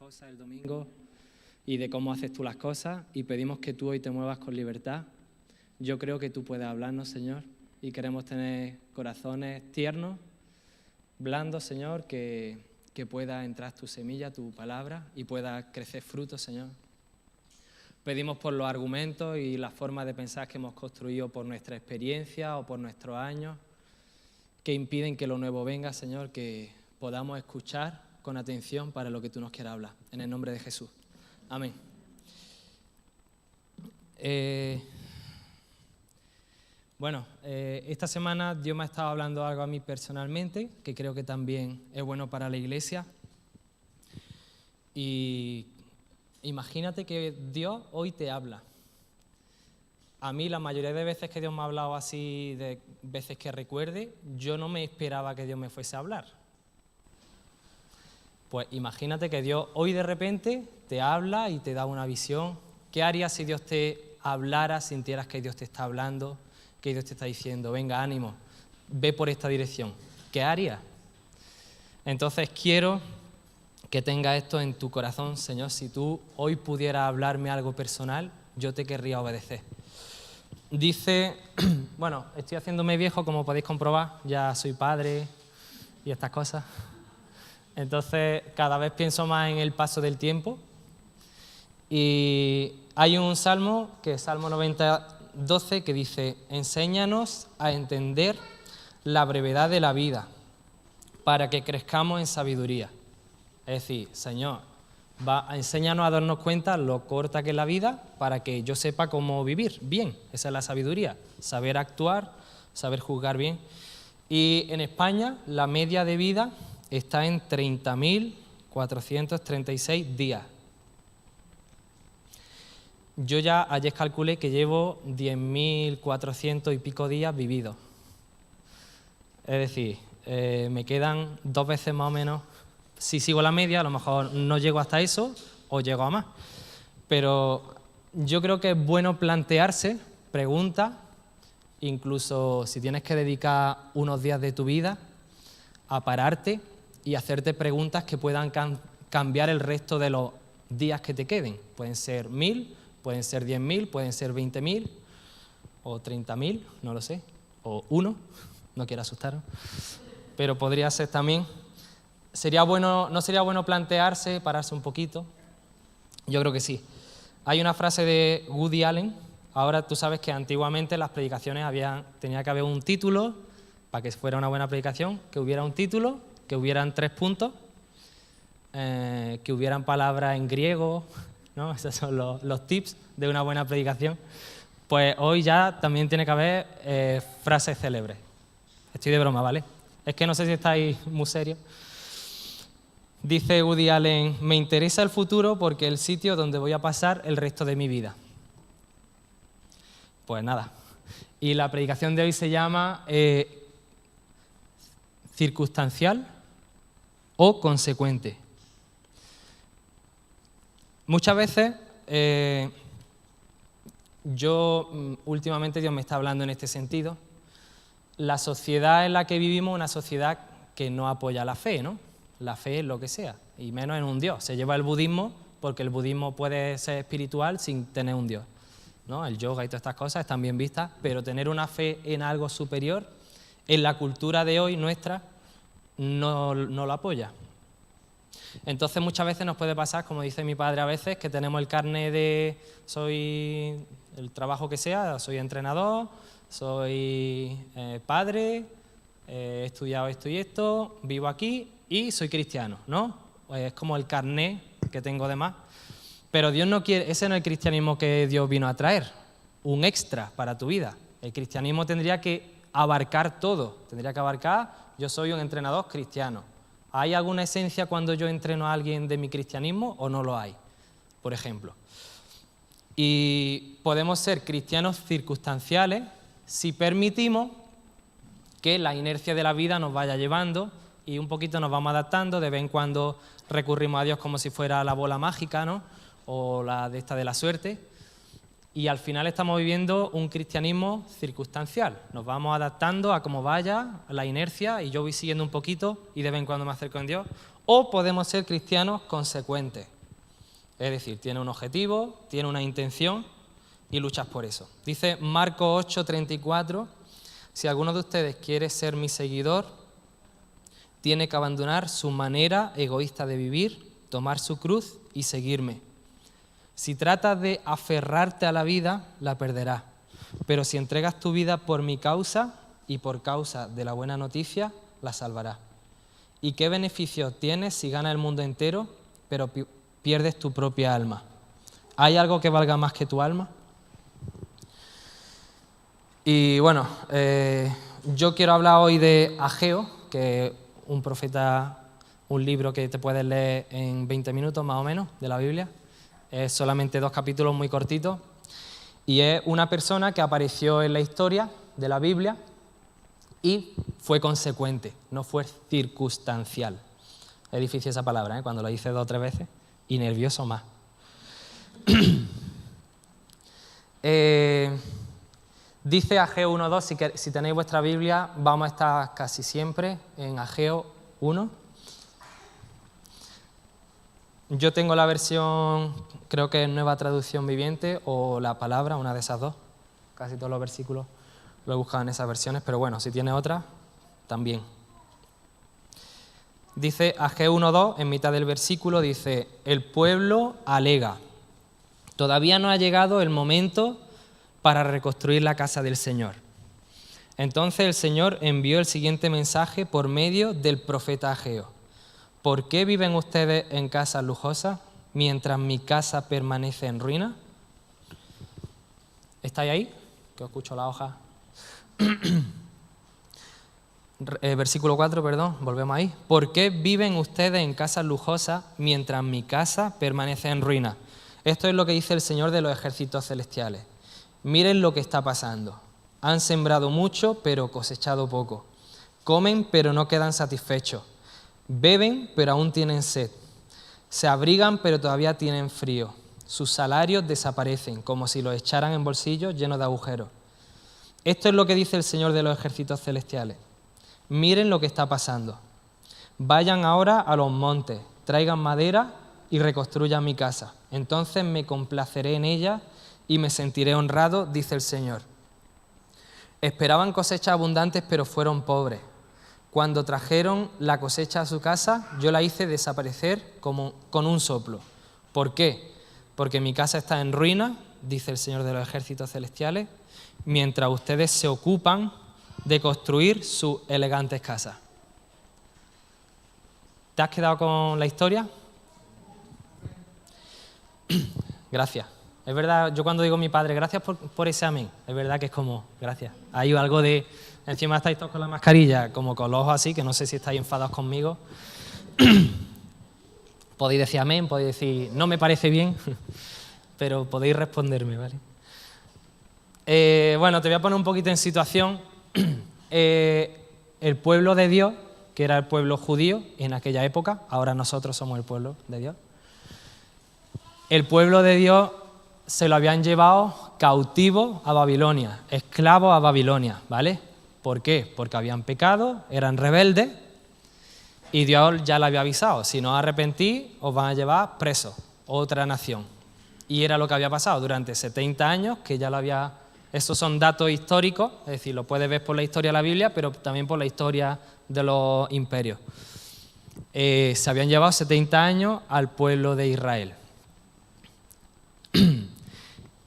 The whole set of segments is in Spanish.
cosas el domingo y de cómo haces tú las cosas, y pedimos que tú hoy te muevas con libertad. Yo creo que tú puedes hablarnos, Señor, y queremos tener corazones tiernos, blandos, Señor, que pueda entrar tu semilla, tu palabra, y pueda crecer fruto, Señor. Pedimos por los argumentos y la forma de pensar que hemos construido por nuestra experiencia o por nuestros años, que impiden que lo nuevo venga, Señor, que podamos escuchar con atención para lo que tú nos quieras hablar. En el nombre de Jesús. Amén. Esta semana Dios me ha estado hablando algo a mí personalmente, que creo que también es bueno para la iglesia. Y imagínate que Dios hoy te habla. A mí la mayoría de veces que Dios me ha hablado así, de veces que recuerde, yo no me esperaba que Dios me fuese a hablar. Pues imagínate que Dios hoy de repente te habla y te da una visión. ¿Qué harías si Dios te hablara, sintieras que Dios te está hablando, que Dios te está diciendo, venga, ánimo, ve por esta dirección? ¿Qué harías? Entonces quiero que tengas esto en tu corazón, Señor. Si tú hoy pudieras hablarme algo personal, yo te querría obedecer. Dice, estoy haciéndome viejo, como podéis comprobar, ya soy padre y estas cosas. Entonces, cada vez pienso más en el paso del tiempo. Y hay un salmo, que es Salmo 90:12, que dice, enséñanos a entender la brevedad de la vida, para que crezcamos en sabiduría. Es decir, Señor, enséñanos a darnos cuenta lo corta que es la vida, para que yo sepa cómo vivir bien. Esa es la sabiduría, saber actuar, saber juzgar bien. Y en España, la media de vida está en 30.436 días. Yo ya ayer calculé que llevo 10.400 y pico días vividos. Es decir, me quedan 2 veces más o menos. Si sigo la media, a lo mejor no llego hasta eso o llego a más. Pero yo creo que es bueno plantearse preguntas, incluso si tienes que dedicar unos días de tu vida a pararte y hacerte preguntas que puedan cambiar el resto de los días que te queden. Pueden ser 1.000, pueden ser 10.000, pueden ser 20.000 o 30.000, no lo sé, o 1, no quiero asustaros, pero podría ser también. ¿No sería bueno plantearse, pararse un poquito? Yo creo que sí. Hay una frase de Woody Allen. Ahora tú sabes que antiguamente las predicaciones tenía que haber un título para que fuera una buena predicación, que hubiera un título, que hubieran 3 puntos, que hubieran palabras en griego, ¿no? Esos son los tips de una buena predicación. Pues hoy ya también tiene que haber frases célebres. Estoy de broma, ¿vale? Es que no sé si estáis muy serios. Dice Woody Allen, me interesa el futuro porque es el sitio donde voy a pasar el resto de mi vida. Pues nada. Y la predicación de hoy se llama circunstancial o consecuente. Muchas veces, últimamente Dios me está hablando en este sentido. La sociedad en la que vivimos es una sociedad que no apoya la fe, ¿no? La fe es lo que sea, y menos en un Dios. Se lleva el budismo, porque el budismo puede ser espiritual sin tener un Dios, ¿no? El yoga y todas estas cosas están bien vistas, pero tener una fe en algo superior, en la cultura de hoy nuestra, no lo apoya. Entonces muchas veces nos puede pasar, como dice mi padre a veces, que tenemos el carnet de soy el trabajo que sea, soy entrenador, soy padre, he estudiado esto y esto, vivo aquí y soy cristiano, ¿no? Pues es como el carnet que tengo de más. Pero Dios no quiere, ese no es el cristianismo que Dios vino a traer, un extra para tu vida. El cristianismo tendría que abarcar todo, tendría que abarcar, yo soy un entrenador cristiano. ¿Hay alguna esencia cuando yo entreno a alguien de mi cristianismo o no lo hay? Por ejemplo. Y podemos ser cristianos circunstanciales si permitimos que la inercia de la vida nos vaya llevando y un poquito nos vamos adaptando. De vez en cuando recurrimos a Dios como si fuera la bola mágica, ¿no? O la de esta de la suerte. Y al final estamos viviendo un cristianismo circunstancial. Nos vamos adaptando a cómo vaya la inercia y yo voy siguiendo un poquito y de vez en cuando me acerco a Dios. O podemos ser cristianos consecuentes. Es decir, tiene un objetivo, tiene una intención y luchas por eso. Dice Marcos 8:34, si alguno de ustedes quiere ser mi seguidor, tiene que abandonar su manera egoísta de vivir, tomar su cruz y seguirme. Si tratas de aferrarte a la vida, la perderás. Pero si entregas tu vida por mi causa y por causa de la buena noticia, la salvarás. ¿Y qué beneficio tienes si ganas el mundo entero, pero pierdes tu propia alma? ¿Hay algo que valga más que tu alma? Y bueno, yo quiero hablar hoy de Ageo, que es un profeta, un libro que te puedes leer en 20 minutos más o menos de la Biblia. Es solamente 2 capítulos muy cortitos. Y es una persona que apareció en la historia de la Biblia y fue consecuente, no fue circunstancial. Es difícil esa palabra, cuando lo dices 2 o 3 veces, y nervioso más. Dice Ageo 1:2, si tenéis vuestra Biblia, vamos a estar casi siempre en Ageo 1. Yo tengo la versión, creo que es Nueva Traducción Viviente o La Palabra, una de esas dos. Casi todos los versículos lo he buscado en esas versiones, pero bueno, si tiene otra, también. Dice Ageo 1:2, en mitad del versículo, dice, el pueblo alega, todavía no ha llegado el momento para reconstruir la casa del Señor. Entonces el Señor envió el siguiente mensaje por medio del profeta Ageo. ¿Por qué viven ustedes en casas lujosas mientras mi casa permanece en ruina? ¿Estáis ahí? Que os escucho la hoja. Versículo 4, perdón, volvemos ahí. ¿Por qué viven ustedes en casas lujosas mientras mi casa permanece en ruina? Esto es lo que dice el Señor de los ejércitos celestiales. Miren lo que está pasando. Han sembrado mucho, pero cosechado poco. Comen, pero no quedan satisfechos. Beben, pero aún tienen sed. Se abrigan, pero todavía tienen frío. Sus salarios desaparecen, como si los echaran en bolsillos llenos de agujeros. Esto es lo que dice el Señor de los ejércitos celestiales. Miren lo que está pasando. Vayan ahora a los montes, traigan madera y reconstruyan mi casa. Entonces me complaceré en ella y me sentiré honrado, dice el Señor. Esperaban cosechas abundantes, pero fueron pobres. Cuando trajeron la cosecha a su casa, yo la hice desaparecer con un soplo. ¿Por qué? Porque mi casa está en ruina, dice el Señor de los ejércitos celestiales, mientras ustedes se ocupan de construir sus elegantes casas. ¿Te has quedado con la historia? Gracias. Es verdad, yo cuando digo a mi padre, gracias por ese amén, es verdad que es como, gracias. Hay algo de, encima estáis todos con la mascarilla, como con los ojos así, que no sé si estáis enfadados conmigo. Podéis decir amén, podéis decir, no me parece bien, pero podéis responderme, ¿vale? Bueno, te voy a poner un poquito en situación. El pueblo de Dios, que era el pueblo judío en aquella época, ahora nosotros somos el pueblo de Dios. El pueblo de Dios se lo habían llevado cautivo a Babilonia, esclavos a Babilonia, ¿vale? ¿Por qué? Porque habían pecado, eran rebeldes y Dios ya le había avisado, si no os arrepentís os van a llevar presos, otra nación. Y era lo que había pasado durante 70 años, que ya lo había... Esos son datos históricos, es decir, lo puedes ver por la historia de la Biblia, pero también por la historia de los imperios. Se habían llevado 70 años al pueblo de Israel.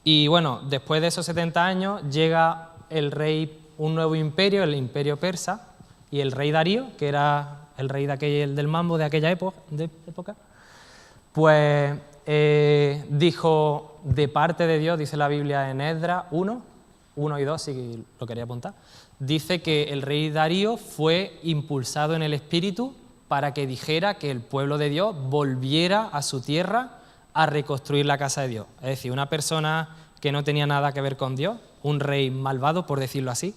Y bueno, después de esos 70 años llega el rey, un nuevo imperio, el imperio persa, y el rey Darío, que era el rey del mambo de aquella época, pues dijo de parte de Dios, dice la Biblia en Esdras 1 y 2, si lo quería apuntar, dice que el rey Darío fue impulsado en el espíritu para que dijera que el pueblo de Dios volviera a su tierra a reconstruir la casa de Dios. Es decir, una persona que no tenía nada que ver con Dios, un rey malvado, por decirlo así,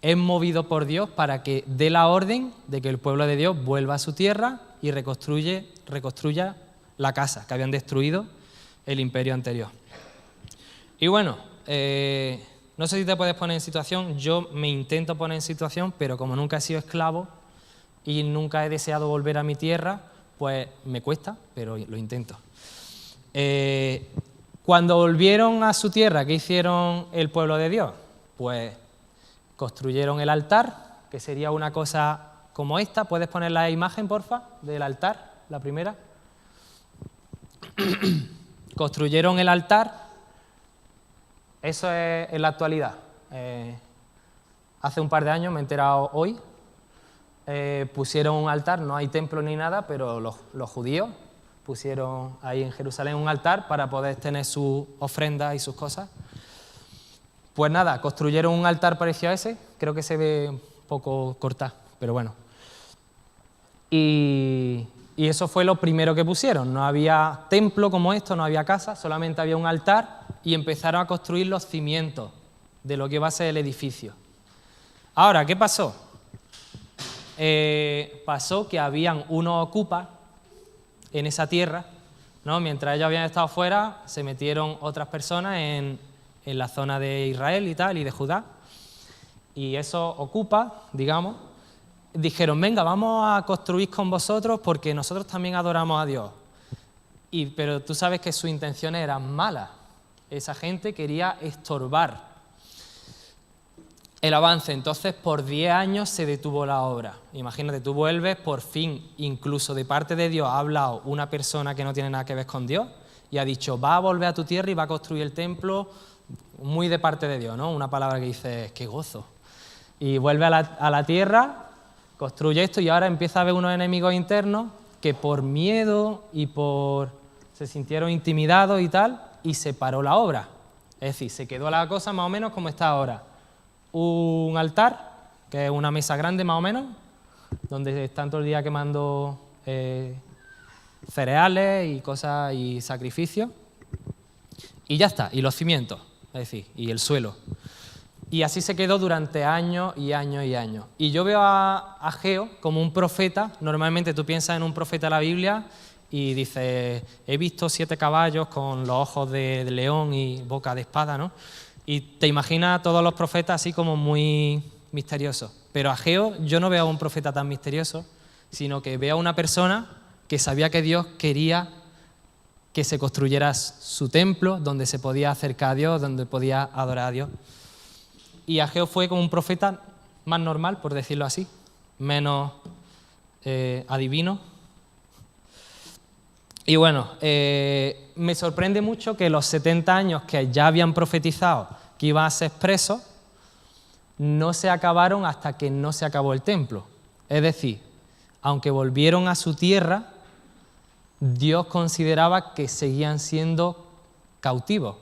es movido por Dios para que dé la orden de que el pueblo de Dios vuelva a su tierra y reconstruya la casa que habían destruido el imperio anterior. Y bueno, no sé si te puedes poner en situación, yo me intento poner en situación, pero como nunca he sido esclavo y nunca he deseado volver a mi tierra, pues me cuesta, pero lo intento. Cuando volvieron a su tierra, ¿qué hicieron el pueblo de Dios? Pues construyeron el altar, que sería una cosa como esta. ¿Puedes poner la imagen, porfa, del altar, la primera? Construyeron el altar. Eso es en la actualidad. Hace un par de años, me he enterado hoy, pusieron un altar, no hay templo ni nada, pero los judíos pusieron ahí en Jerusalén un altar para poder tener sus ofrendas y sus cosas. Pues nada, construyeron un altar parecido a ese, creo que se ve un poco cortado, pero bueno. Y eso fue lo primero que pusieron. No había templo como esto, no había casa, solamente había un altar y empezaron a construir los cimientos de lo que iba a ser el edificio. Ahora, ¿qué pasó? Pasó que habían unos ocupas en esa tierra, ¿no? Mientras ellos habían estado fuera, se metieron otras personas en la zona de Israel y tal, y de Judá. Y esos ocupas, digamos, dijeron, venga, vamos a construir con vosotros porque nosotros también adoramos a Dios. Pero tú sabes que sus intenciones eran malas. Esa gente quería estorbar el avance. Entonces, por 10 años se detuvo la obra. Imagínate, tú vuelves, por fin, incluso de parte de Dios, ha hablado una persona que no tiene nada que ver con Dios y ha dicho, va a volver a tu tierra y va a construir el templo, muy de parte de Dios, ¿no? Una palabra que dice, qué gozo. Y vuelve a la tierra, construye esto y ahora empieza a haber unos enemigos internos que por miedo y se sintieron intimidados y tal, y se paró la obra. Es decir, se quedó la cosa más o menos como está ahora. Un altar, que es una mesa grande más o menos, donde están todo el día quemando cereales y cosas y sacrificios. Y ya está, y los cimientos, es decir, y el suelo. Y así se quedó durante años y años y años. Y yo veo a Ageo como un profeta. Normalmente tú piensas en un profeta de la Biblia y dices, he visto 7 caballos con los ojos de león y boca de espada, ¿no? Y te imaginas a todos los profetas así como muy misteriosos. Pero Ageo, yo no veo a un profeta tan misterioso, sino que veo a una persona que sabía que Dios quería que se construyera su templo, donde se podía acercar a Dios, donde podía adorar a Dios. Y Ageo fue como un profeta más normal, por decirlo así, menos adivino. Y bueno, me sorprende mucho que los 70 años que ya habían profetizado que iban a ser presos, no se acabaron hasta que no se acabó el templo. Es decir, aunque volvieron a su tierra, Dios consideraba que seguían siendo cautivos.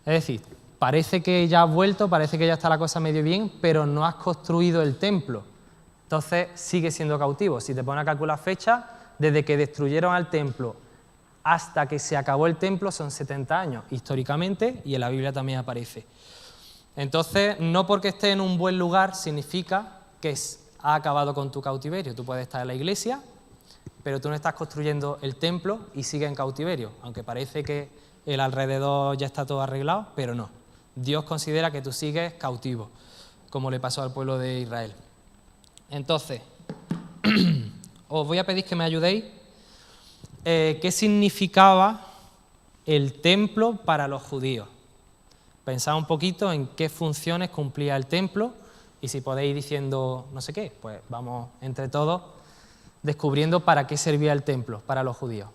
Es decir, parece que ya has vuelto, parece que ya está la cosa medio bien, pero no has construido el templo. Entonces sigue siendo cautivo. Si te pones a calcular fechas, desde que destruyeron al templo hasta que se acabó el templo son 70 años, históricamente, y en la Biblia también aparece. Entonces, no porque esté en un buen lugar significa que ha acabado con tu cautiverio. Tú puedes estar en la iglesia, pero tú no estás construyendo el templo y sigues en cautiverio, aunque parece que el alrededor ya está todo arreglado, pero no. Dios considera que tú sigues cautivo, como le pasó al pueblo de Israel. Entonces, os voy a pedir que me ayudéis. ¿Qué significaba el templo para los judíos? Pensad un poquito en qué funciones cumplía el templo y si podéis ir diciendo no sé qué, pues vamos entre todos descubriendo para qué servía el templo para los judíos.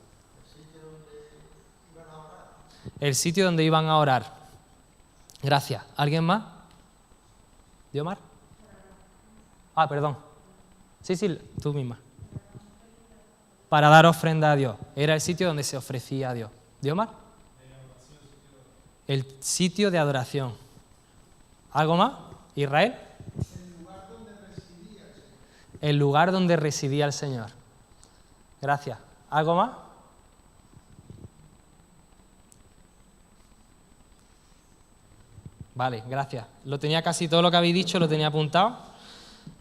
El sitio donde iban a orar. Gracias. ¿Alguien más? ¿Diomar? Ah, perdón. Sí, tú misma. Para dar ofrenda a Dios. Era el sitio donde se ofrecía a Dios. ¿Diomar? El sitio de adoración. ¿Algo más? ¿Israel? El lugar donde residía el Señor. Gracias. ¿Algo más? Vale, gracias. Lo tenía casi todo lo que habéis dicho, lo tenía apuntado.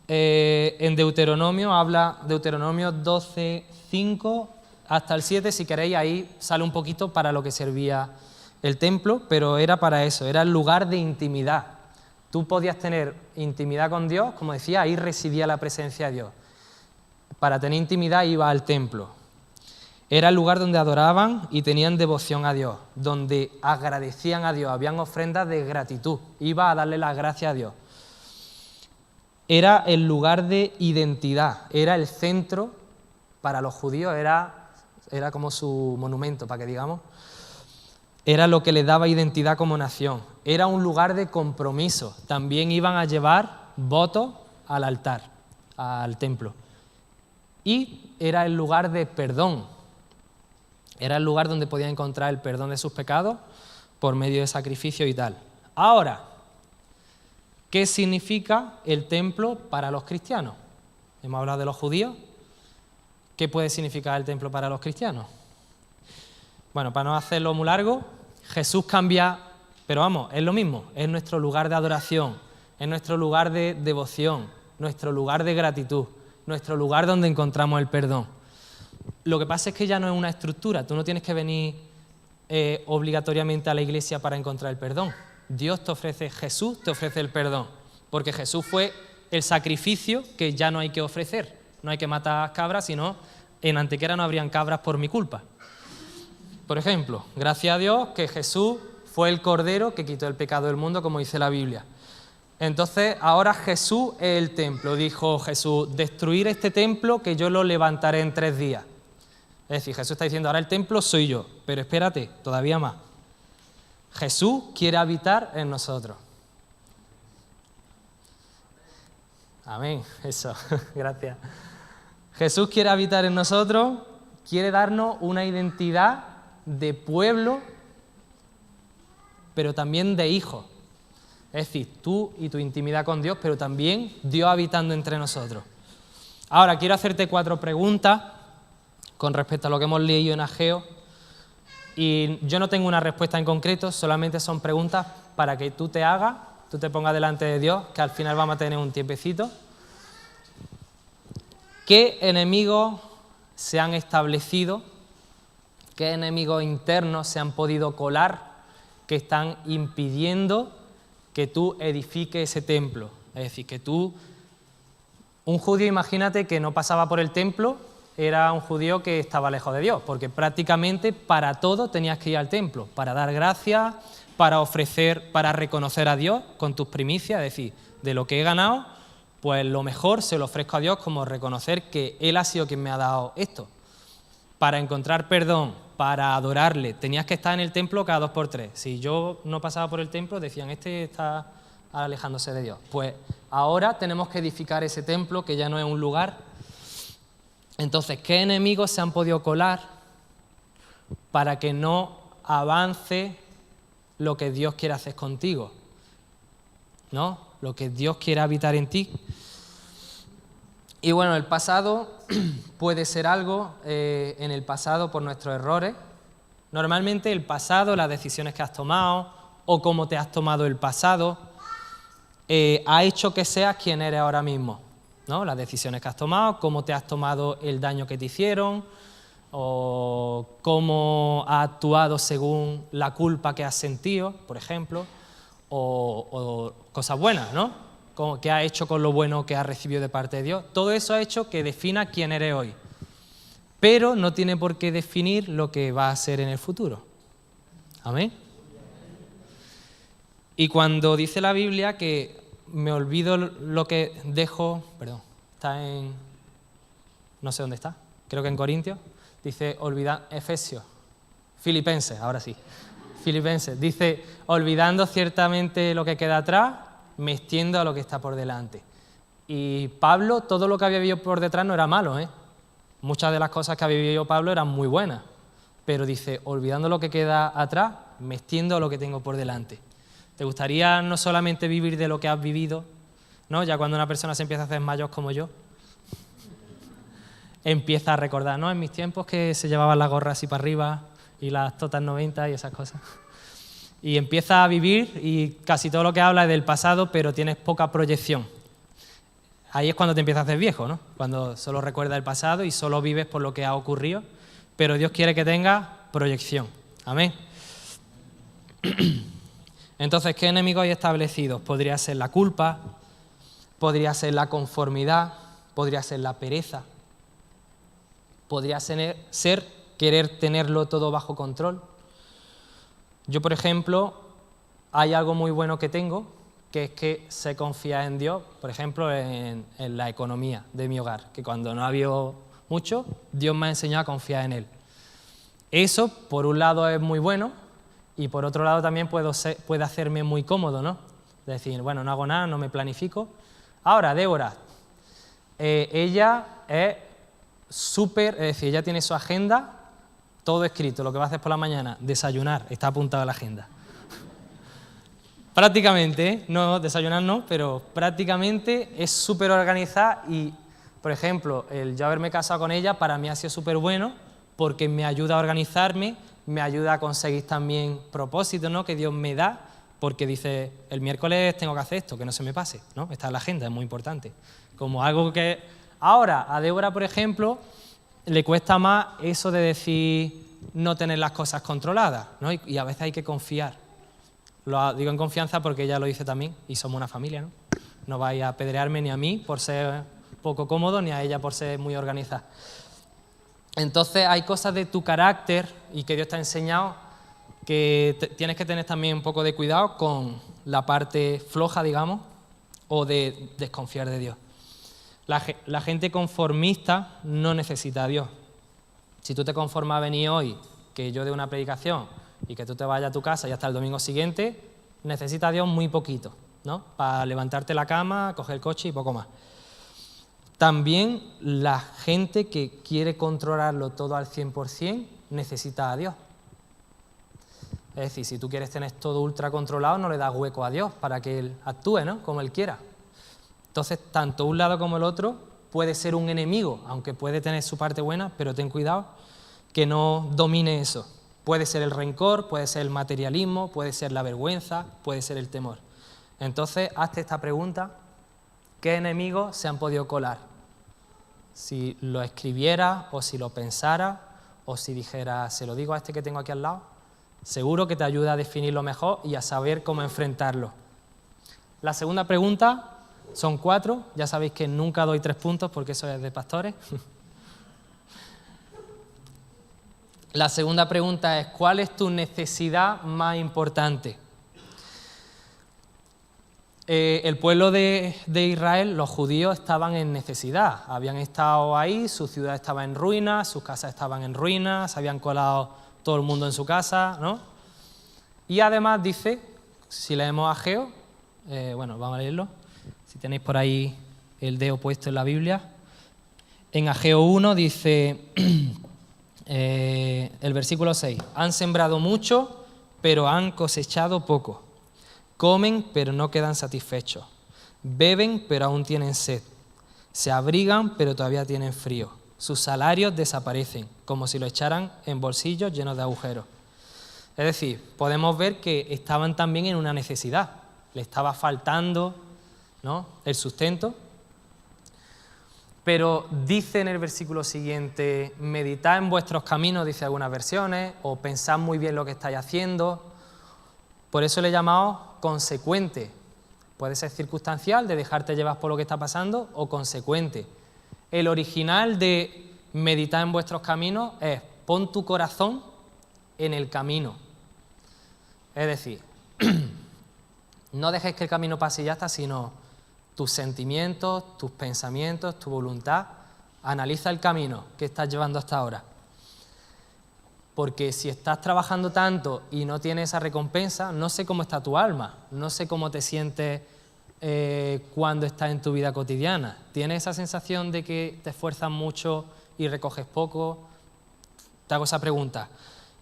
En Deuteronomio habla, Deuteronomio 12, 5 hasta el 7, si queréis, ahí sale un poquito para lo que servía el templo, pero era para eso, era el lugar de intimidad. Tú podías tener intimidad con Dios, como decía, ahí residía la presencia de Dios. Para tener intimidad iba al templo. Era el lugar donde adoraban y tenían devoción a Dios, donde agradecían a Dios, habían ofrendas de gratitud, iba a darle las gracias a Dios. Era el lugar de identidad, era el centro para los judíos, era como su monumento, para que digamos. Era lo que les daba identidad como nación. Era un lugar de compromiso. También iban a llevar votos al altar, al templo. Y era el lugar de perdón. Era el lugar donde podían encontrar el perdón de sus pecados por medio de sacrificio y tal. Ahora, ¿qué significa el templo para los cristianos? Hemos hablado de los judíos. ¿Qué puede significar el templo para los cristianos? Bueno, para no hacerlo muy largo, Jesús cambia, pero vamos, es lo mismo, es nuestro lugar de adoración, es nuestro lugar de devoción, nuestro lugar de gratitud, nuestro lugar donde encontramos el perdón. Lo que pasa es que ya no es una estructura, tú no tienes que venir obligatoriamente a la iglesia para encontrar el perdón. Dios te ofrece, Jesús te ofrece el perdón, porque Jesús fue el sacrificio que ya no hay que ofrecer. No hay que matar cabras, sino en Antequera no habrían cabras por mi culpa. Por ejemplo, gracias a Dios que Jesús fue el Cordero que quitó el pecado del mundo, como dice la Biblia. Entonces, ahora Jesús es el templo. Dijo Jesús, destruir este templo que yo lo levantaré en 3 días. Es decir, Jesús está diciendo, ahora el templo soy yo, pero espérate, todavía más. Jesús quiere habitar en nosotros. Amén, eso, gracias. Jesús quiere habitar en nosotros, quiere darnos una identidad de pueblo, pero también de hijo. Es decir, tú y tu intimidad con Dios, pero también Dios habitando entre nosotros. Ahora, quiero hacerte 4 preguntas con respecto a lo que hemos leído en Ageo. Y yo no tengo una respuesta en concreto, solamente son preguntas para que tú te hagas, tú te pongas delante de Dios, que al final vamos a tener un tiempecito. ¿Qué enemigos se han establecido? ¿Qué enemigos internos se han podido colar que están impidiendo que tú edifiques ese templo? Es decir, que tú, un judío, imagínate que no pasaba por el templo, era un judío que estaba lejos de Dios, porque prácticamente para todo tenías que ir al templo, para dar gracias, para ofrecer, para reconocer a Dios con tus primicias, es decir, de lo que he ganado, pues lo mejor se lo ofrezco a Dios como reconocer que Él ha sido quien me ha dado esto. Para encontrar perdón, para adorarle, tenías que estar en el templo cada 2 por 3. Si yo no pasaba por el templo, decían, este está alejándose de Dios. Pues ahora tenemos que edificar ese templo, que ya no es un lugar. Entonces, ¿qué enemigos se han podido colar para que no avance lo que Dios quiere hacer contigo? ¿No? Lo que Dios quiere habitar en ti. Y bueno, el pasado puede ser algo en el pasado por nuestros errores. Normalmente el pasado, las decisiones que has tomado o cómo te has tomado el pasado, ha hecho que seas quien eres ahora mismo, ¿no? Las decisiones que has tomado, cómo te has tomado el daño que te hicieron o cómo has actuado según la culpa que has sentido, por ejemplo, o cosas buenas, ¿no? ¿Qué has hecho con lo bueno que has recibido de parte de Dios? Todo eso ha hecho que defina quién eres hoy. Pero no tiene por qué definir lo que va a ser en el futuro. ¿Amén? Y cuando dice la Biblia que me olvido lo que dejo... Perdón, está en... No sé dónde está, creo que en Corintios. Dice, Efesios, Filipenses, ahora sí. Filipenses, dice, olvidando ciertamente lo que queda atrás, me extiendo a lo que está por delante. Y Pablo, todo lo que había vivido por detrás no era malo, ¿eh? Muchas de las cosas que había vivido Pablo eran muy buenas, pero dice, olvidando lo que queda atrás, me extiendo a lo que tengo por delante. ¿Te gustaría no solamente vivir de lo que has vivido, ¿no? Ya cuando una persona se empieza a hacer mayor como yo, empieza a recordar, ¿no? En mis tiempos que se llevaban las gorras así para arriba y las totas 90 y esas cosas. Y empieza a vivir y casi todo lo que habla es del pasado, pero tienes poca proyección. Ahí es cuando te empiezas a hacer viejo, ¿no? Cuando solo recuerdas el pasado y solo vives por lo que ha ocurrido, pero Dios quiere que tengas proyección. Amén. Entonces, ¿qué enemigos hay establecidos? Podría ser la culpa, podría ser la conformidad, podría ser la pereza, podría ser querer tenerlo todo bajo control. Yo, por ejemplo, hay algo muy bueno que tengo, que es que sé confiar en Dios, por ejemplo, en la economía de mi hogar, que cuando no había mucho, Dios me ha enseñado a confiar en Él. Eso, por un lado, es muy bueno, y por otro lado también puede hacerme muy cómodo, ¿no? Es decir, bueno, no hago nada, no me planifico. Ahora, Débora, ella es súper, es decir, ella tiene su agenda, todo escrito, lo que va a hacer por la mañana, desayunar, está apuntado a la agenda. Prácticamente, no, desayunar no, pero prácticamente es súper organizada y, por ejemplo, el yo haberme casado con ella para mí ha sido súper bueno porque me ayuda a organizarme, me ayuda a conseguir también propósitos, ¿no?, que Dios me da, porque dice, el miércoles tengo que hacer esto, que no se me pase, ¿no? Está en la agenda, es muy importante. Como algo que... Ahora, a Débora, por ejemplo, le cuesta más eso de decir no tener las cosas controladas, ¿no? Y a veces hay que confiar. Lo digo en confianza porque ella lo dice también y somos una familia, ¿no? No vais a apedrearme ni a mí por ser poco cómodo ni a ella por ser muy organizada. Entonces hay cosas de tu carácter y que Dios te ha enseñado que tienes que tener también un poco de cuidado con la parte floja, digamos, o de desconfiar de Dios. La gente conformista no necesita a Dios. Si tú te conformas a venir hoy, que yo dé una predicación y que tú te vayas a tu casa y hasta el domingo siguiente, necesita a Dios muy poquito, ¿no? Para levantarte la cama, coger el coche y poco más. También la gente que quiere controlarlo todo al 100% necesita a Dios. Es decir, si tú quieres tener todo ultra controlado, no le das hueco a Dios para que Él actúe, ¿no?, como Él quiera. Entonces, tanto un lado como el otro puede ser un enemigo, aunque puede tener su parte buena, pero ten cuidado que no domine eso. Puede ser el rencor, puede ser el materialismo, puede ser la vergüenza, puede ser el temor. Entonces, hazte esta pregunta: ¿qué enemigos se han podido colar? Si lo escribiera, o si lo pensara, o si dijera, se lo digo a este que tengo aquí al lado, seguro que te ayuda a definirlo mejor y a saber cómo enfrentarlo. La segunda pregunta, son 4, ya sabéis que nunca doy 3 puntos porque eso es de pastores. La segunda pregunta es, ¿cuál es tu necesidad más importante? El pueblo de Israel, los judíos, estaban en necesidad. Habían estado ahí, su ciudad estaba en ruinas, sus casas estaban en ruinas, se habían colado todo el mundo en su casa, ¿no? Y además dice, si leemos a Ageo, bueno, vamos a leerlo, si tenéis por ahí el dedo puesto en la Biblia, en Ageo 1 dice... el versículo 6, han sembrado mucho, pero han cosechado poco. Comen, pero no quedan satisfechos. Beben, pero aún tienen sed. Se abrigan, pero todavía tienen frío. Sus salarios desaparecen, como si lo echaran en bolsillos llenos de agujeros. Es decir, podemos ver que estaban también en una necesidad. Le estaba faltando, ¿no?, el sustento. Pero dice en el versículo siguiente, meditad en vuestros caminos, dice algunas versiones, o pensad muy bien lo que estáis haciendo. Por eso le he llamado consecuente. Puede ser circunstancial, de dejarte llevar por lo que está pasando, o consecuente. El original de meditar en vuestros caminos es pon tu corazón en el camino. Es decir, no dejéis que el camino pase y ya está, sino tus sentimientos, tus pensamientos, tu voluntad. Analiza el camino que estás llevando hasta ahora. Porque si estás trabajando tanto y no tienes esa recompensa, no sé cómo está tu alma, no sé cómo te sientes cuando estás en tu vida cotidiana. ¿Tienes esa sensación de que te esfuerzas mucho y recoges poco? Te hago esa pregunta.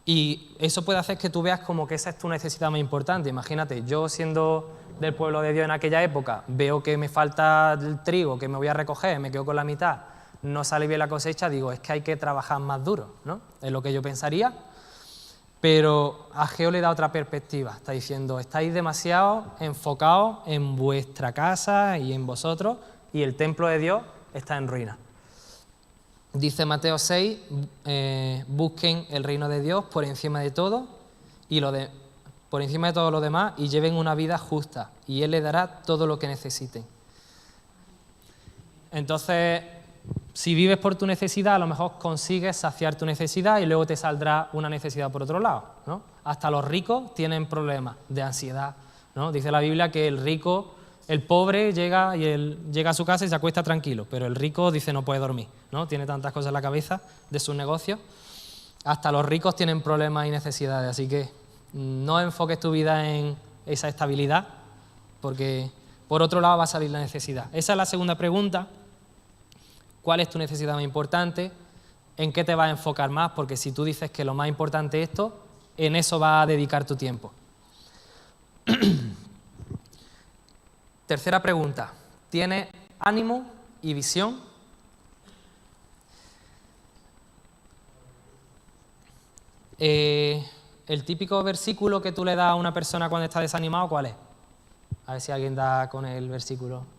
Y eso puede hacer que tú veas como que esa es tu necesidad más importante. Imagínate, yo siendo del pueblo de Dios en aquella época, veo que me falta el trigo, que me voy a recoger, me quedo con la mitad, no sale bien la cosecha, digo, es que hay que trabajar más duro, ¿no? Es lo que yo pensaría, pero a Ageo le da otra perspectiva, está diciendo, estáis demasiado enfocados en vuestra casa y en vosotros, y el templo de Dios está en ruina. Dice Mateo 6, busquen el reino de Dios por encima de todo y por encima de todo lo demás y lleven una vida justa y Él les dará todo lo que necesiten. Entonces, Si vives por tu necesidad, a lo mejor consigues saciar tu necesidad y luego te saldrá una necesidad por otro lado, ¿no? Hasta los ricos tienen problemas de ansiedad, ¿no? Dice la Biblia que el rico, el pobre llega a su casa y se acuesta tranquilo, pero el rico dice no puede dormir, ¿no? Tiene tantas cosas en la cabeza de sus negocios. Hasta los ricos tienen problemas y necesidades, así que no enfoques tu vida en esa estabilidad, porque por otro lado va a salir la necesidad. Esa es la segunda pregunta. ¿Cuál es tu necesidad más importante? ¿En qué te vas a enfocar más? Porque si tú dices que lo más importante es esto, en eso vas a dedicar tu tiempo. Tercera pregunta. ¿Tienes ánimo y visión? El típico versículo que tú le das a una persona cuando está desanimado, ¿cuál es? A ver si alguien da con el versículo.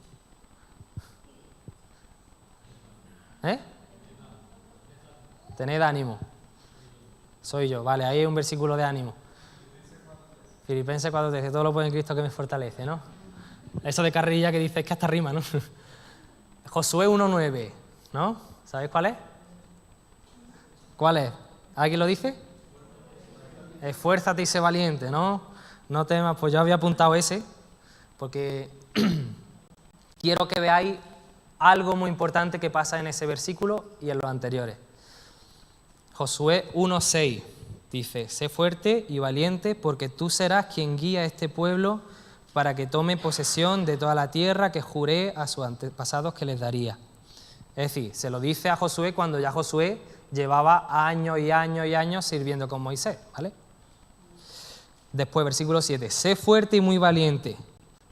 Tened ánimo. Soy yo, vale, ahí hay un versículo de ánimo. Filipenses 4:13, todo lo puede en Cristo que me fortalece, ¿no? Eso de carrilla que dice, es que hasta rima, ¿no? Josué 1:9, ¿no? ¿Sabéis cuál es? ¿Cuál es? ¿Alguien lo dice? Esfuérzate y sé valiente, ¿no? No temas, pues yo había apuntado ese, porque quiero que veáis algo muy importante que pasa en ese versículo y en los anteriores. Josué 1:6 dice, sé fuerte y valiente porque tú serás quien guía a este pueblo para que tome posesión de toda la tierra que juré a sus antepasados que les daría. Es decir, se lo dice a Josué cuando ya Josué llevaba años y años y años sirviendo con Moisés, ¿vale? Después, versículo 7, sé fuerte y muy valiente.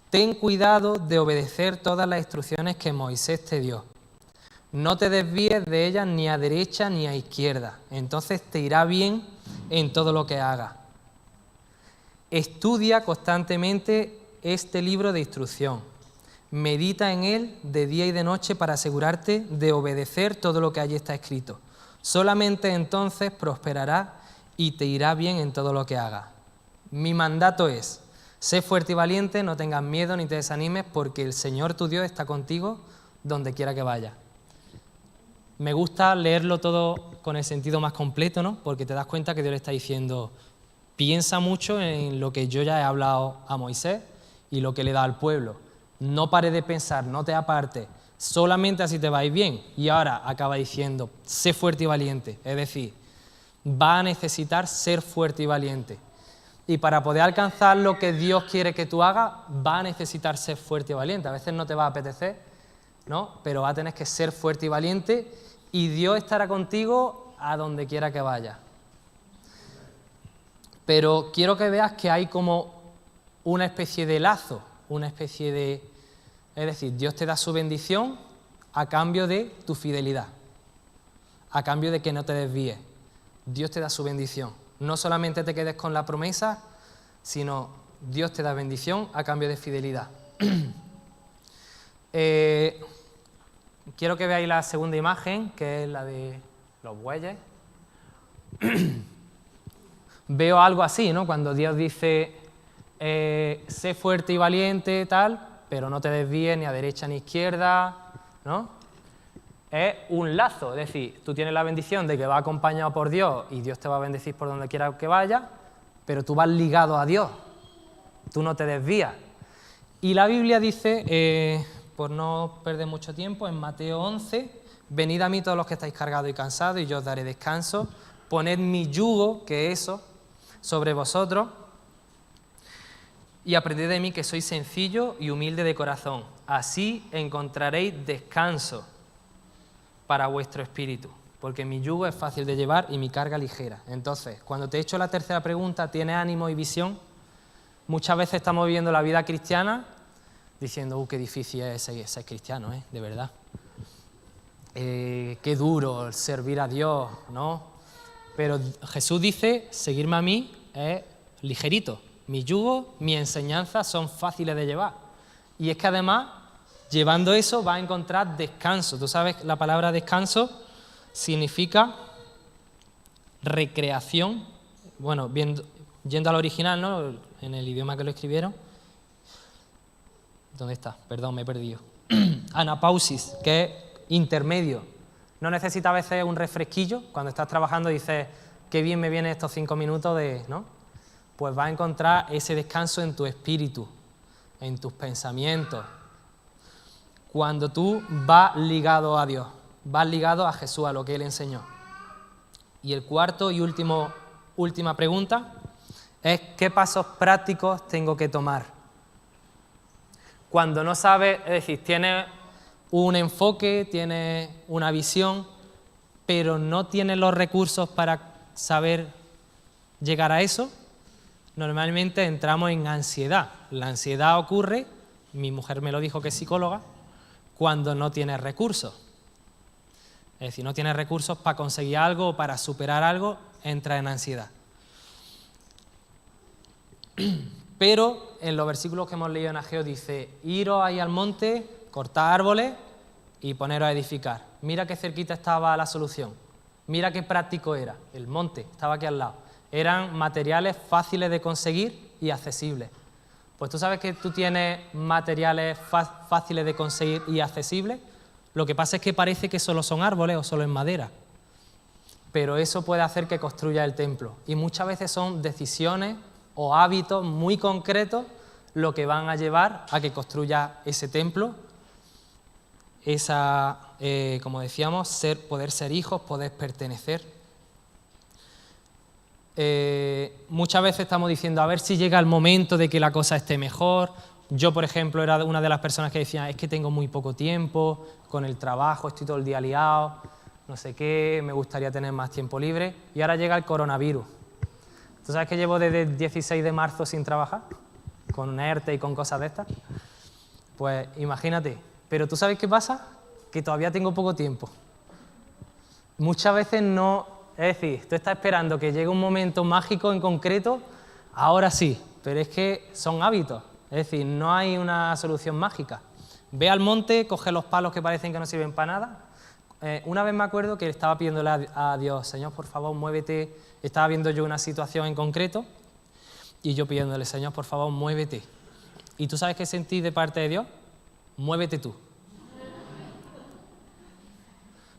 Ten cuidado de obedecer todas las instrucciones que Moisés te dio. No te desvíes de ellas ni a derecha ni a izquierda. Entonces te irá bien en todo lo que hagas. Estudia constantemente este libro de instrucción. Medita en él de día y de noche para asegurarte de obedecer todo lo que allí está escrito. Solamente entonces prosperarás y te irá bien en todo lo que hagas. Mi mandato es, sé fuerte y valiente, no tengas miedo ni te desanimes, porque el Señor tu Dios está contigo donde quiera que vayas. Me gusta leerlo todo con el sentido más completo, ¿no? Porque te das cuenta que Dios le está diciendo, piensa mucho en lo que yo ya he hablado a Moisés y lo que le da al pueblo. No pares de pensar, no te apartes, solamente así te va a ir bien. Y ahora acaba diciendo, sé fuerte y valiente. Es decir, va a necesitar ser fuerte y valiente. Y para poder alcanzar lo que Dios quiere que tú hagas, va a necesitar ser fuerte y valiente. A veces no te va a apetecer, ¿no? Pero va a tener que ser fuerte y valiente y Dios estará contigo a donde quiera que vayas. Pero quiero que veas que hay como una especie de lazo, una especie de... Es decir, Dios te da su bendición a cambio de tu fidelidad, a cambio de que no te desvíes. Dios te da su bendición. No solamente te quedes con la promesa, sino Dios te da bendición a cambio de fidelidad. Quiero que veáis la segunda imagen, que es la de los bueyes. Veo algo así, ¿no? Cuando Dios dice, sé fuerte y valiente, tal, pero no te desvíes ni a derecha ni a izquierda, ¿no? Es un lazo, es decir, tú tienes la bendición de que vas acompañado por Dios y Dios te va a bendecir por donde quiera que vayas, pero tú vas ligado a Dios, tú no te desvías. Y la Biblia dice, por no perder mucho tiempo, en Mateo 11, venid a mí todos los que estáis cargados y cansados y yo os daré descanso, poned mi yugo, que es eso, sobre vosotros y aprended de mí que soy sencillo y humilde de corazón, así encontraréis descanso para vuestro espíritu, porque mi yugo es fácil de llevar y mi carga ligera. Entonces, cuando te he hecho la tercera pregunta, ¿tienes ánimo y visión? Muchas veces estamos viviendo la vida cristiana diciendo, qué difícil es ser cristiano, de verdad. Qué duro servir a Dios, ¿no? Pero Jesús dice, seguirme a mí es ligerito. Mi yugo, mi enseñanza son fáciles de llevar. Y es que además, llevando eso, vas a encontrar descanso. Tú sabes, la palabra descanso significa recreación. Bueno, yendo al original, ¿no? En el idioma que lo escribieron. ¿Dónde está? Perdón, me he perdido. Anapausis, que es intermedio. No necesitas a veces un refresquillo. Cuando estás trabajando dices, qué bien me vienen estos 5 minutos de... ¿no? Pues vas a encontrar ese descanso en tu espíritu, en tus pensamientos. Cuando tú vas ligado a Dios, vas ligado a Jesús, a lo que Él enseñó. Y el cuarto y última pregunta es, ¿qué pasos prácticos tengo que tomar? Cuando no sabes, es decir, tienes un enfoque, tienes una visión, pero no tienes los recursos para saber llegar a eso, normalmente entramos en ansiedad. La ansiedad ocurre, mi mujer me lo dijo que es psicóloga, cuando no tienes recursos. Es decir, no tienes recursos para conseguir algo o para superar algo, entra en ansiedad. Pero en los versículos que hemos leído en Ageo dice, iros ahí al monte, cortad árboles y poneros a edificar. Mira qué cerquita estaba la solución. Mira qué práctico era. El monte estaba aquí al lado. Eran materiales fáciles de conseguir y accesibles. Pues tú sabes que tú tienes materiales fáciles de conseguir y accesibles. Lo que pasa es que parece que solo son árboles o solo es madera. Pero eso puede hacer que construya el templo. Y muchas veces son decisiones o hábitos muy concretos lo que van a llevar a que construya ese templo, como decíamos, poder ser hijos, poder pertenecer. Muchas veces estamos diciendo, a ver si llega el momento de que la cosa esté mejor. Yo, por ejemplo, era una de las personas que decía, es que tengo muy poco tiempo con el trabajo, estoy todo el día liado, no sé qué, me gustaría tener más tiempo libre. Y ahora llega el coronavirus. ¿Tú sabes que llevo desde el 16 de marzo sin trabajar? Con un ERTE y con cosas de estas. Pues imagínate. Pero ¿tú sabes qué pasa? Que todavía tengo poco tiempo. Muchas veces no... Es decir, tú estás esperando que llegue un momento mágico en concreto, ahora sí, pero es que son hábitos. Es decir, no hay una solución mágica. Ve al monte, coge los palos que parecen que no sirven para nada. Una vez me acuerdo que estaba pidiéndole a Dios, Señor, por favor, muévete. Estaba viendo yo una situación en concreto y yo pidiéndole, Señor, por favor, muévete. ¿Y tú sabes qué sentí de parte de Dios? Muévete tú.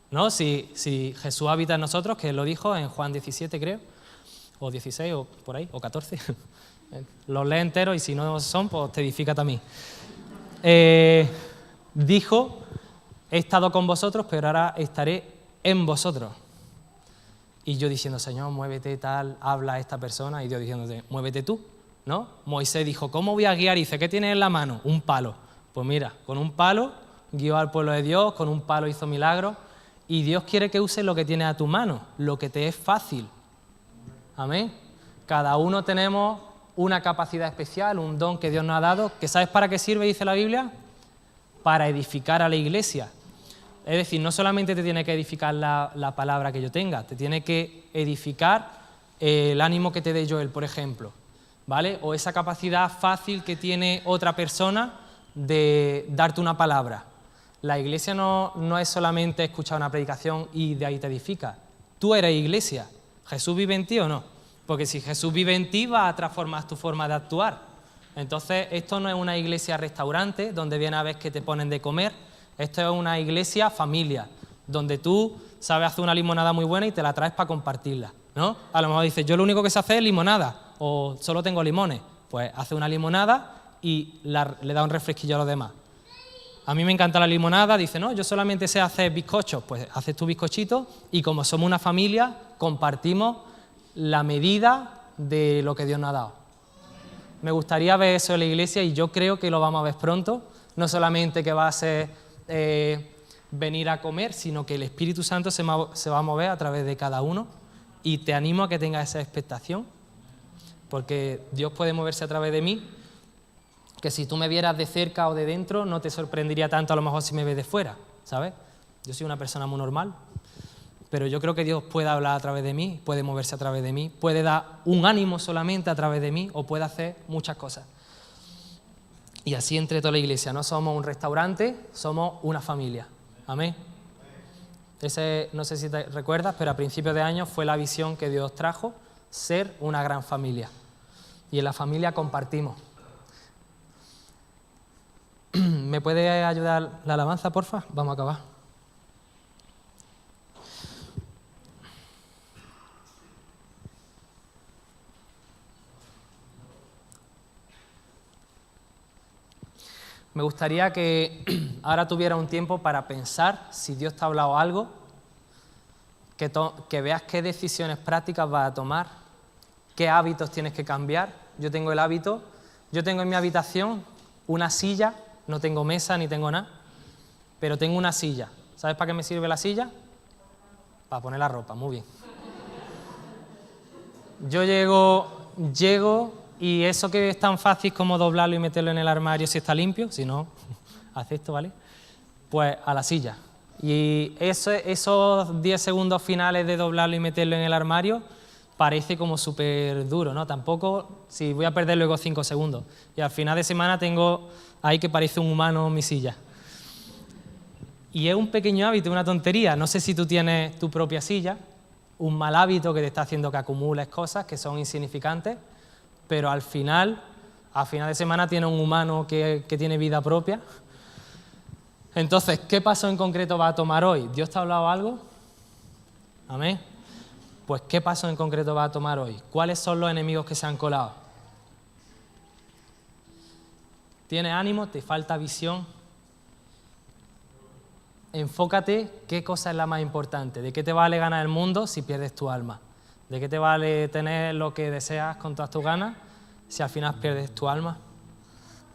¿No? Si Jesús habita en nosotros, que lo dijo en Juan 17, creo, o 16, o por ahí, o 14. Los lee enteros y si no son, pues te edifica también. Dijo, he estado con vosotros, pero ahora estaré en vosotros. Y yo diciendo, Señor, muévete, tal, habla a esta persona, y Dios diciéndote, muévete tú, ¿no? Moisés dijo, ¿cómo voy a guiar? Y dice, ¿qué tienes en la mano? Un palo. Pues mira, con un palo guió al pueblo de Dios, con un palo hizo milagros, y Dios quiere que uses lo que tienes a tu mano, lo que te es fácil. Amén. Cada uno tenemos una capacidad especial, un don que Dios nos ha dado, que ¿sabes para qué sirve, dice la Biblia? Para edificar a la iglesia. Es decir, no solamente te tiene que edificar la palabra que yo tenga, te tiene que edificar el ánimo que te dé Joel, por ejemplo, ¿vale? O esa capacidad fácil que tiene otra persona de darte una palabra. La iglesia no es solamente escuchar una predicación y de ahí te edifica. Tú eres iglesia. ¿Jesús vive en ti o no? Porque si Jesús vive en ti, va a transformar tu forma de actuar. Entonces, esto no es una iglesia restaurante donde viene a ver que te ponen de comer. Esto es una iglesia familia, donde tú sabes hacer una limonada muy buena y te la traes para compartirla, ¿no? A lo mejor dices, yo lo único que sé hacer es limonada, o solo tengo limones. Pues hace una limonada y le da un refresquillo a los demás. A mí me encanta la limonada, dice, no, yo solamente sé hacer bizcochos. Pues haces tu bizcochito y como somos una familia, compartimos la medida de lo que Dios nos ha dado. Me gustaría ver eso en la iglesia y yo creo que lo vamos a ver pronto. No solamente que va a ser venir a comer, sino que el Espíritu Santo se va a mover a través de cada uno y te animo a que tengas esa expectación, porque Dios puede moverse a través de mí, que si tú me vieras de cerca o de dentro no te sorprendería tanto a lo mejor si me ves de fuera, ¿sabes? Yo soy una persona muy normal, pero yo creo que Dios puede hablar a través de mí, puede moverse a través de mí, puede dar un ánimo solamente a través de mí o puede hacer muchas cosas. Y así entre toda la iglesia, no somos un restaurante, somos una familia. Amén. No sé si te recuerdas, pero a principios de año fue la visión que Dios trajo, ser una gran familia. Y en la familia compartimos. ¿Me puede ayudar la alabanza, porfa? Vamos a acabar. Me gustaría que ahora tuviera un tiempo para pensar si Dios te ha hablado algo, que veas qué decisiones prácticas vas a tomar, qué hábitos tienes que cambiar. Yo tengo en mi habitación una silla, no tengo mesa ni tengo nada, pero tengo una silla. ¿Sabes para qué me sirve la silla? Para poner la ropa, muy bien. Yo llego y eso que es tan fácil como doblarlo y meterlo en el armario si está limpio, si no, haz esto, ¿vale? Pues a la silla. Y esos 10 segundos finales de doblarlo y meterlo en el armario parece como súper duro, ¿no? Tampoco, si voy a perder luego 5 segundos. Y al final de semana tengo ahí que parece un humano en mi silla. Y es un pequeño hábito, una tontería. No sé si tú tienes tu propia silla, un mal hábito que te está haciendo que acumules cosas que son insignificantes, pero al final de semana tienes un humano que tiene vida propia. Entonces, ¿qué paso en concreto vas a tomar hoy? ¿Dios te ha hablado algo? Amén. Pues, ¿qué paso en concreto vas a tomar hoy? ¿Cuáles son los enemigos que se han colado? ¿Tienes ánimo? ¿Te falta visión? Enfócate qué cosa es la más importante. ¿De qué te vale ganar el mundo si pierdes tu alma? ¿De qué te vale tener lo que deseas con todas tus ganas si al final pierdes tu alma?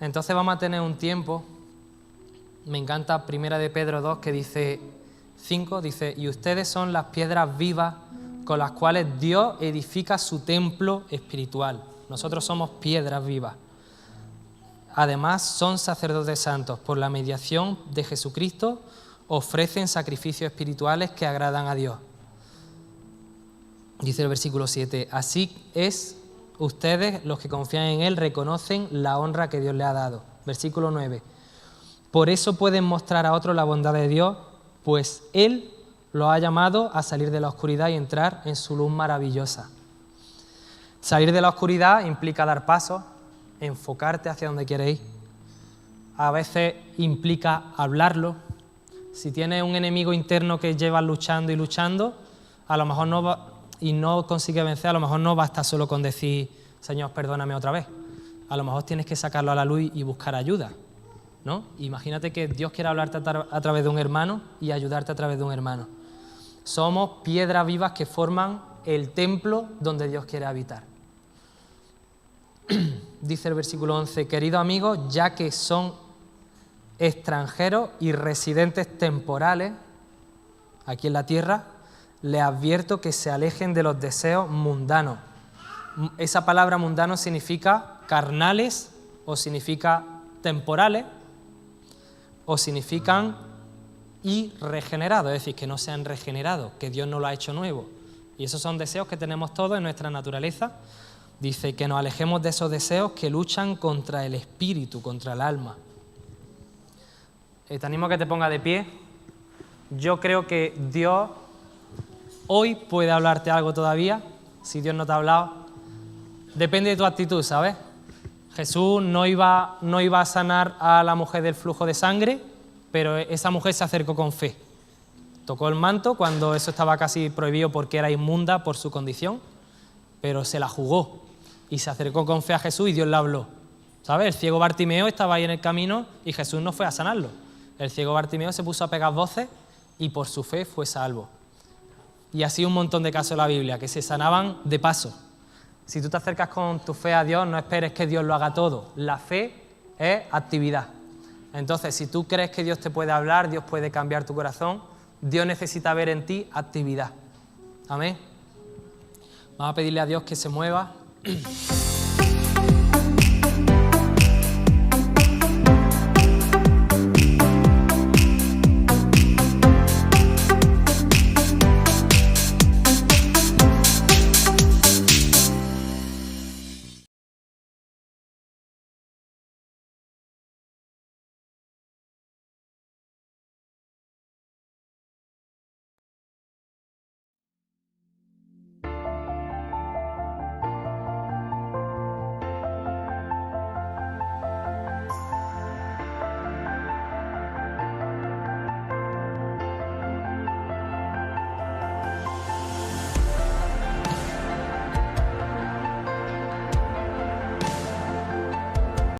Entonces vamos a tener un tiempo. Me encanta 1 de Pedro 2 que dice 5, dice, y ustedes son las piedras vivas con las cuales Dios edifica su templo espiritual. Nosotros somos piedras vivas. Además son sacerdotes santos. Por la mediación de Jesucristo ofrecen sacrificios espirituales que agradan a Dios. Dice el versículo 7, así es, ustedes los que confían en Él reconocen la honra que Dios le ha dado. Versículo 9, por eso pueden mostrar a otros la bondad de Dios, pues Él los ha llamado a salir de la oscuridad y entrar en su luz maravillosa. Salir de la oscuridad implica dar pasos, enfocarte hacia donde quieres ir. A veces implica hablarlo. Si tienes un enemigo interno que llevas luchando y luchando, a lo mejor no consigues vencer, a lo mejor no basta solo con decir, Señor, perdóname otra vez. A lo mejor tienes que sacarlo a la luz y buscar ayuda, ¿no? Imagínate que Dios quiere hablarte a través de un hermano y ayudarte a través de un hermano. Somos piedras vivas que forman el templo donde Dios quiere habitar. Dice el versículo 11, queridos amigos, ya que son extranjeros y residentes temporales aquí en la tierra, les advierto que se alejen de los deseos mundanos. Esa palabra mundano significa carnales, o significa temporales, o significan irregenerados, es decir, que no se han regenerado, que Dios no lo ha hecho nuevo. Y esos son deseos que tenemos todos en nuestra naturaleza. Dice que nos alejemos de esos deseos que luchan contra el espíritu, contra el alma. Te animo a que te pongas de pie. Yo creo que Dios hoy puede hablarte algo todavía, si Dios no te ha hablado. Depende de tu actitud, ¿sabes? Jesús no iba a sanar a la mujer del flujo de sangre, pero esa mujer se acercó con fe. Tocó el manto cuando eso estaba casi prohibido porque era inmunda por su condición, pero se la jugó y se acercó con fe a Jesús y Dios le habló. ¿Sabes? El ciego Bartimeo estaba ahí en el camino y Jesús no fue a sanarlo. El ciego Bartimeo se puso a pegar voces y por su fe fue salvo. Y así un montón de casos en la Biblia que se sanaban de paso. Si tú te acercas con tu fe a Dios, no esperes que Dios lo haga todo. La fe es actividad. Entonces, si tú crees que Dios te puede hablar, Dios puede cambiar tu corazón, Dios necesita ver en ti actividad. Amén. Vamos a pedirle a Dios que se mueva.